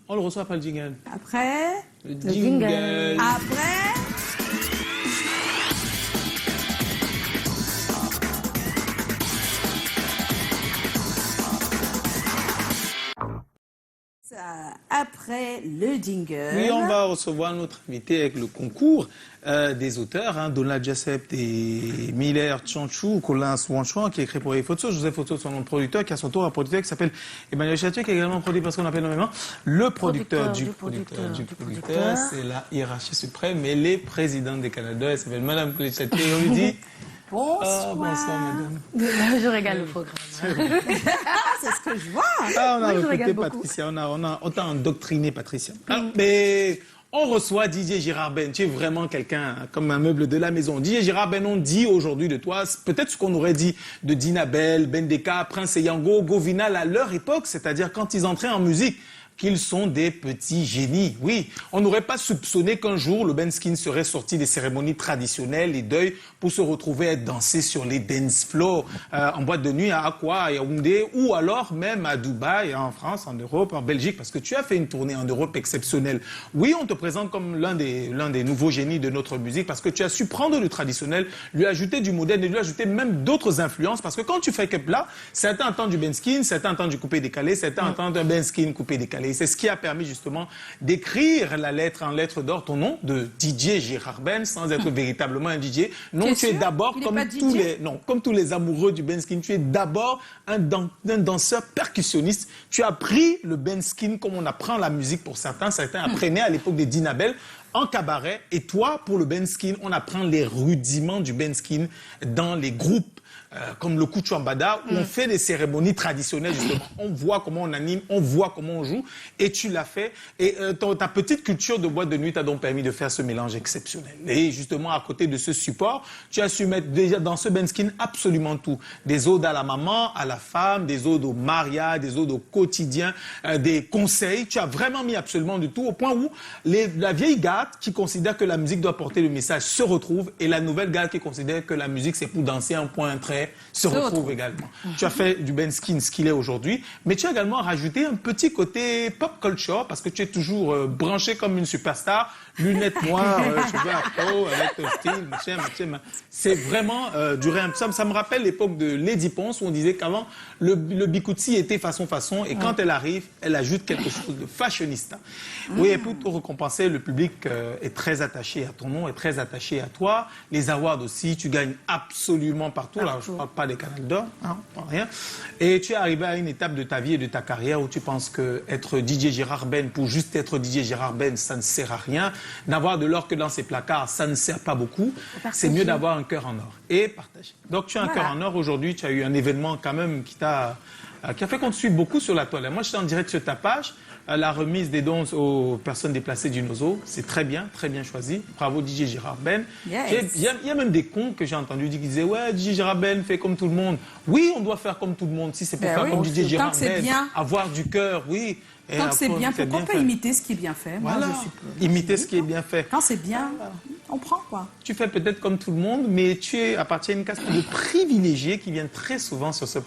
On le reçoit après le jingle. Après. Le jingle. Après. Après le jingle. Oui, on va recevoir notre invité avec le concours des auteurs, hein, Donald Jessup et Miller Tchanchou, Colin Swanchouan, qui est écrit pour les photos, Joseph Photos, son nom de producteur, qui a son tour un producteur qui s'appelle Emmanuel Chatier, qui est également produit parce qu'on appelle nommément le producteur du producteur. C'est la hiérarchie suprême, et les présidents des Canada, elle s'appelle Madame Colin Chatier, et on lui dit... Bonsoir. Bonsoir, madame. Je régale le programme. C'est ce que je vois. Ah, on a Oui, je recruté regarde beaucoup. Patricia, on t'a endoctriné, Patricia. Ah, mais on reçoit Didier Gérard Ben. Tu es vraiment quelqu'un comme un meuble de la maison. Didier Gérard Ben, on dit aujourd'hui de toi, peut-être ce qu'on aurait dit de Dinabel, Bendeka, Prince Yango, Govinal à leur époque, c'est-à-dire quand ils entraient en musique, qu'ils sont des petits génies. Oui, on n'aurait pas soupçonné qu'un jour, le Benskin serait sorti des cérémonies traditionnelles, les deuils, pour se retrouver à danser sur les dance floors, en boîte de nuit à Aqua, à Yaoundé, ou alors même à Dubaï, en France, en Europe, en Belgique, parce que tu as fait une tournée en Europe exceptionnelle. Oui, on te présente comme l'un des nouveaux génies de notre musique, parce que tu as su prendre le traditionnel, lui ajouter du moderne et lui ajouter même d'autres influences, parce que quand tu fais Kepla, certains entendent du Benskin, certains entendent du coupé décalé, certains entendent un Benskin coupé décalé. Et c'est ce qui a permis justement d'écrire la lettre en lettres d'or, ton nom, de Didier Gérard Ben, sans être véritablement un DJ. Non, tu es d'abord, comme tous les amoureux du Benskin, tu es d'abord un danseur percussionniste. Tu as pris le Benskin comme on apprend la musique pour certains. Certains apprenaient à l'époque des Dinabel en cabaret. Et toi, pour le Benskin, on apprend les rudiments du Benskin dans les groupes. Comme le Kuchambada, où on fait des cérémonies traditionnelles, justement. On voit comment on anime, on voit comment on joue, et tu l'as fait. Et ta petite culture de boîte de nuit t'a donc permis de faire ce mélange exceptionnel. Et justement, à côté de ce support, tu as su mettre déjà dans ce Benskin absolument tout. Des odes à la maman, à la femme, des odes au mariage, des odes au quotidien, des conseils. Tu as vraiment mis absolument du tout, au point où la vieille garde qui considère que la musique doit porter le message se retrouve, et la nouvelle garde qui considère que la musique c'est pour danser un point, un trait, se retrouve également. Tu as fait du Benskin ce qu'il est aujourd'hui, mais tu as également rajouté un petit côté pop culture, parce que tu es toujours branché comme une superstar, lunettes noires, cheveux afro, avec ton style, machin. C'est vraiment du réel. Ça me rappelle l'époque de Lady Ponce, où on disait qu'avant, le Bikutsi était façon, et quand elle arrive, elle ajoute quelque chose de fashionista. Oui, et pour te récompenser, le public est très attaché à ton nom, est très attaché à toi. Les awards aussi, tu gagnes absolument partout. Là, je ne parle pas des Canal d'Or, hein, pas rien. Et tu es arrivé à une étape de ta vie et de ta carrière où tu penses qu'être Didier Gérard Ben, pour juste être Didier Gérard Ben, ça ne sert à rien. D'avoir de l'or que dans ses placards, ça ne sert pas beaucoup. C'est mieux d'avoir un cœur en or. Et partager. Donc tu as un cœur en or aujourd'hui, tu as eu un événement quand même qui a fait qu'on te suit beaucoup sur la toile. Moi, je suis en direct sur ta page. La remise des dons aux personnes déplacées du Nozo, c'est très bien choisi. Bravo Didier Gérard Ben. Yes. Il y a même des cons que j'ai entendus dire qui disaient ouais, Didier Gérard Ben fait comme tout le monde. Oui, on doit faire comme tout le monde. Si c'est pour faire comme Didier Gérard Ben, avoir du cœur, oui. Et tant que c'est bien, pourquoi pas imiter ce qui est bien fait? Moi, voilà. Imiter ce qui est bien fait. Quand c'est bien, on prend quoi. Tu fais peut-être comme tout le monde, mais tu appartiens à une caste de privilégiés qui viennent très souvent sur ce